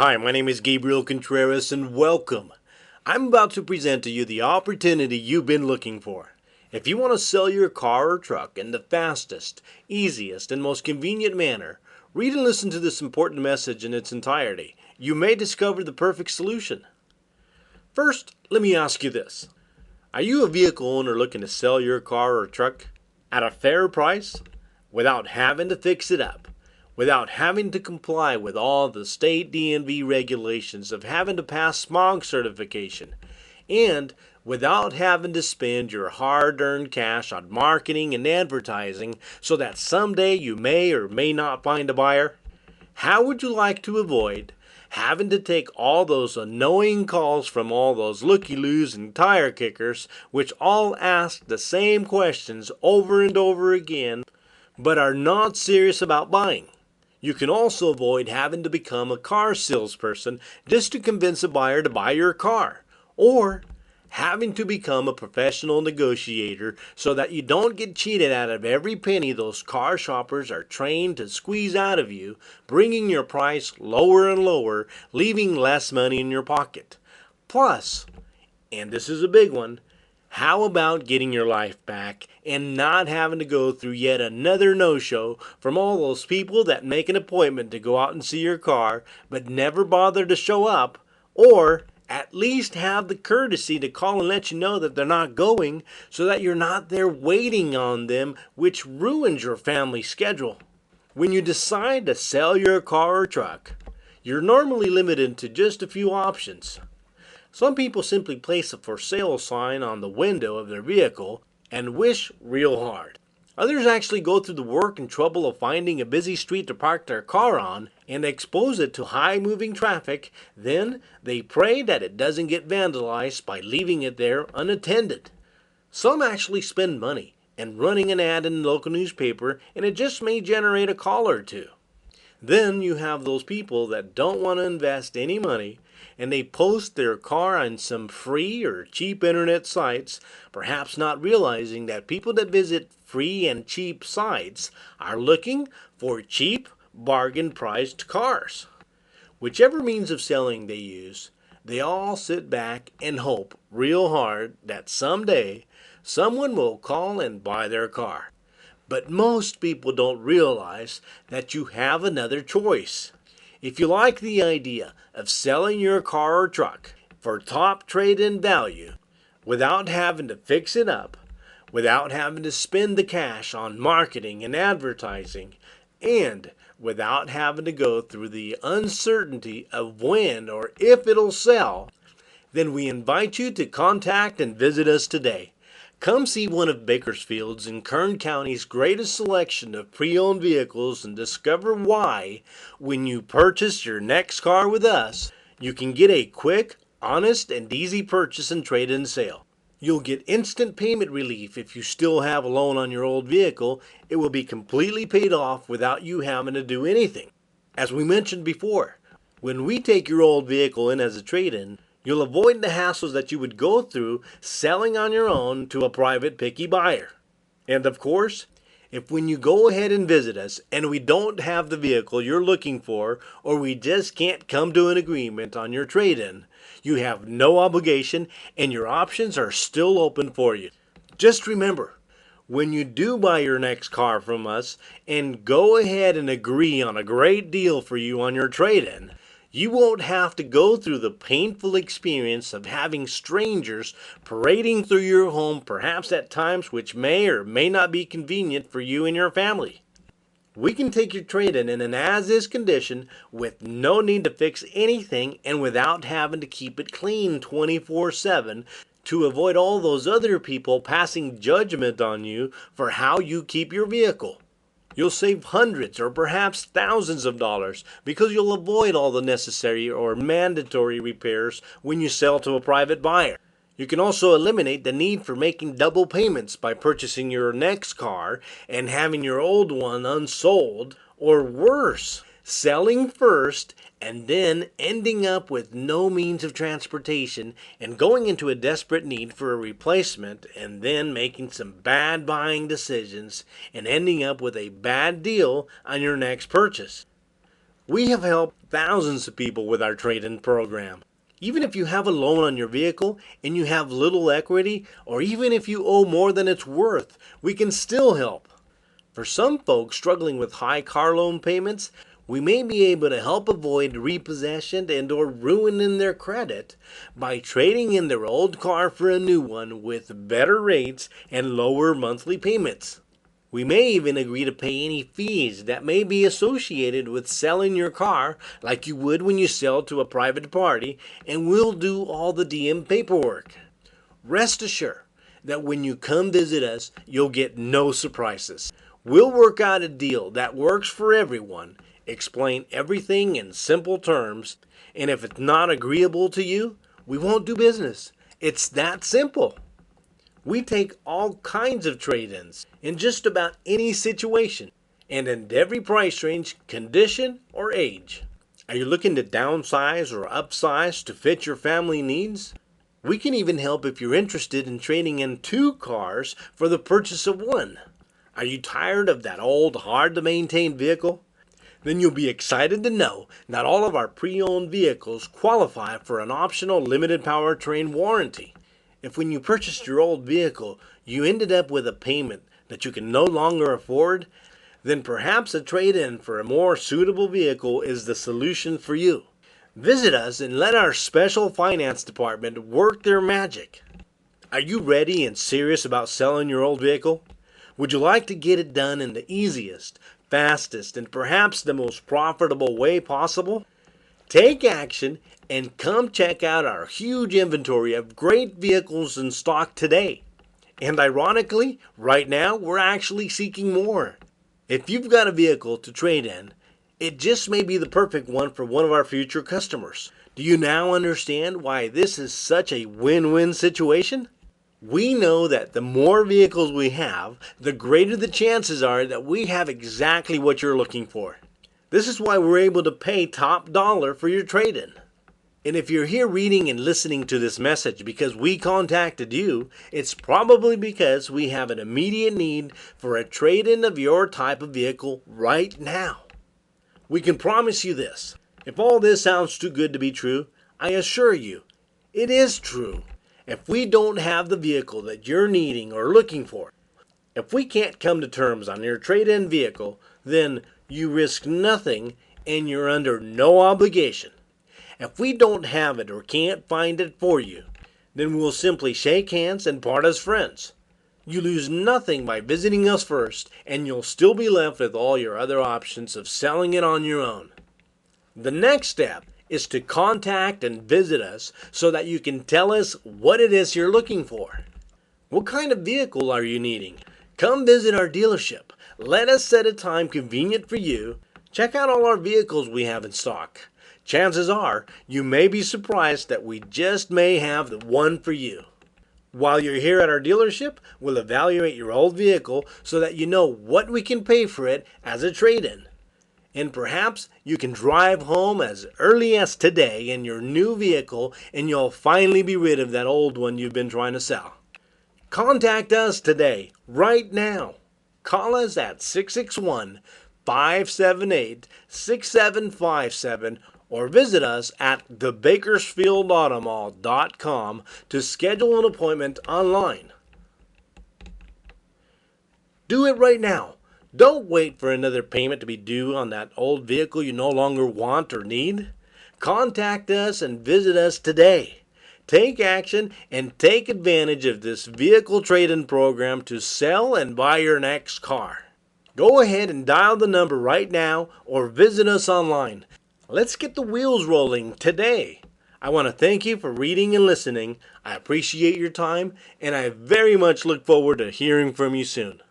Hi, my name is Gabriel Contreras and welcome. I'm about to present to you the opportunity you've been looking for. If you want to sell your car or truck in the fastest, easiest, and most convenient manner, read and listen to this important message in its entirety. You may discover the perfect solution. First, let me ask you this. Are you a vehicle owner looking to sell your car or truck at a fair price without having to fix it up? Without having to comply with all the state DMV regulations of having to pass smog certification, and without having to spend your hard-earned cash on marketing and advertising so that someday you may or may not find a buyer? How would you like to avoid having to take all those annoying calls from all those looky-loos and tire kickers which all ask the same questions over and over again but are not serious about buying? You can also avoid having to become a car salesperson just to convince a buyer to buy your car, or having to become a professional negotiator so that you don't get cheated out of every penny those car shoppers are trained to squeeze out of you, bringing your price lower and lower, leaving less money in your pocket. Plus, and this is a big one, how about getting your life back and not having to go through yet another no-show from all those people that make an appointment to go out and see your car but never bother to show up, or at least have the courtesy to call and let you know that they're not going so that you're not there waiting on them, which ruins your family schedule. When you decide to sell your car or truck, you're normally limited to just a few options. Some people simply place a for sale sign on the window of their vehicle and wish real hard. Others actually go through the work and trouble of finding a busy street to park their car on and expose it to high moving traffic. Then they pray that it doesn't get vandalized by leaving it there unattended. Some actually spend money and running an ad in the local newspaper, and it just may generate a call or two. Then you have those people that don't want to invest any money and they post their car on some free or cheap internet sites, perhaps not realizing that people that visit free and cheap sites are looking for cheap, bargain-priced cars. Whichever means of selling they use, they all sit back and hope real hard that someday someone will call and buy their car. But most people don't realize that you have another choice. If you like the idea of selling your car or truck for top trade-in value without having to fix it up, without having to spend the cash on marketing and advertising, and without having to go through the uncertainty of when or if it'll sell, then we invite you to contact and visit us today. Come see one of Bakersfield's and Kern County's greatest selection of pre-owned vehicles and discover why, when you purchase your next car with us, you can get a quick, honest, and easy purchase and trade-in sale. You'll get instant payment relief if you still have a loan on your old vehicle. It will be completely paid off without you having to do anything. As we mentioned before, when we take your old vehicle in as a trade-in, you'll avoid the hassles that you would go through selling on your own to a private picky buyer. And of course, if when you go ahead and visit us and we don't have the vehicle you're looking for, or we just can't come to an agreement on your trade-in, you have no obligation and your options are still open for you. Just remember, when you do buy your next car from us and go ahead and agree on a great deal for you on your trade-in, you won't have to go through the painful experience of having strangers parading through your home, perhaps at times which may or may not be convenient for you and your family. We can take your trade-in in an as-is condition with no need to fix anything and without having to keep it clean 24/7 to avoid all those other people passing judgment on you for how you keep your vehicle. You'll save hundreds or perhaps thousands of dollars because you'll avoid all the necessary or mandatory repairs when you sell to a private buyer. You can also eliminate the need for making double payments by purchasing your next car and having your old one unsold, or worse, selling first and then ending up with no means of transportation and going into a desperate need for a replacement and then making some bad buying decisions and ending up with a bad deal on your next purchase. We have helped thousands of people with our trade-in program. Even if you have a loan on your vehicle and you have little equity, or even if you owe more than it's worth, we can still help. For some folks struggling with high car loan payments, we may be able to help avoid repossession and or ruining their credit by trading in their old car for a new one with better rates and lower monthly payments. We may even agree to pay any fees that may be associated with selling your car like you would when you sell to a private party, and we'll do all the DM paperwork. Rest assured that when you come visit us, you'll get no surprises. We'll work out a deal that works for everyone, explain everything in simple terms, and if it's not agreeable to you, we won't do business. It's that simple. We take all kinds of trade-ins in just about any situation and in every price range, condition, or age. Are you looking to downsize or upsize to fit your family needs? We can even help if you're interested in trading in 2 cars for the purchase of 1. Are you tired of that old, hard-to-maintain vehicle? Then you'll be excited to know that all of our pre-owned vehicles qualify for an optional limited powertrain warranty. If when you purchased your old vehicle, you ended up with a payment that you can no longer afford, then perhaps a trade-in for a more suitable vehicle is the solution for you. Visit us and let our special finance department work their magic. Are you ready and serious about selling your old vehicle? Would you like to get it done in the easiest, fastest, and perhaps the most profitable way possible? Take action and come check out our huge inventory of great vehicles in stock today. And ironically, right now we're actually seeking more. If you've got a vehicle to trade in, it just may be the perfect one for one of our future customers. Do you now understand why this is such a win-win situation? We know that the more vehicles we have, the greater the chances are that we have exactly what you're looking for. This is why we're able to pay top dollar for your trade-in. And if you're here reading and listening to this message because we contacted you, it's probably because we have an immediate need for a trade-in of your type of vehicle right now. We can promise you this. If all this sounds too good to be true, I assure you, it is true. If we don't have the vehicle that you're needing or looking for, if we can't come to terms on your trade-in vehicle, then you risk nothing and you're under no obligation. If we don't have it or can't find it for you, then we'll simply shake hands and part as friends. You lose nothing by visiting us first, and you'll still be left with all your other options of selling it on your own. The next step is to contact and visit us so that you can tell us what it is you're looking for. What kind of vehicle are you needing? Come visit our dealership. Let us set a time convenient for you. Check out all our vehicles we have in stock. Chances are you may be surprised that we just may have the one for you. While you're here at our dealership, we'll evaluate your old vehicle so that you know what we can pay for it as a trade-in. And perhaps you can drive home as early as today in your new vehicle and you'll finally be rid of that old one you've been trying to sell. Contact us today, right now. Call us at 661-578-6757 or visit us at TheBakersfieldAutoMall.info to schedule an appointment online. Do it right now. Don't wait for another payment to be due on that old vehicle you no longer want or need. Contact us and visit us today. Take action and take advantage of this vehicle trade-in program to sell and buy your next car. Go ahead and dial the number right now or visit us online. Let's get the wheels rolling today. I want to thank you for reading and listening. I appreciate your time, and I very much look forward to hearing from you soon.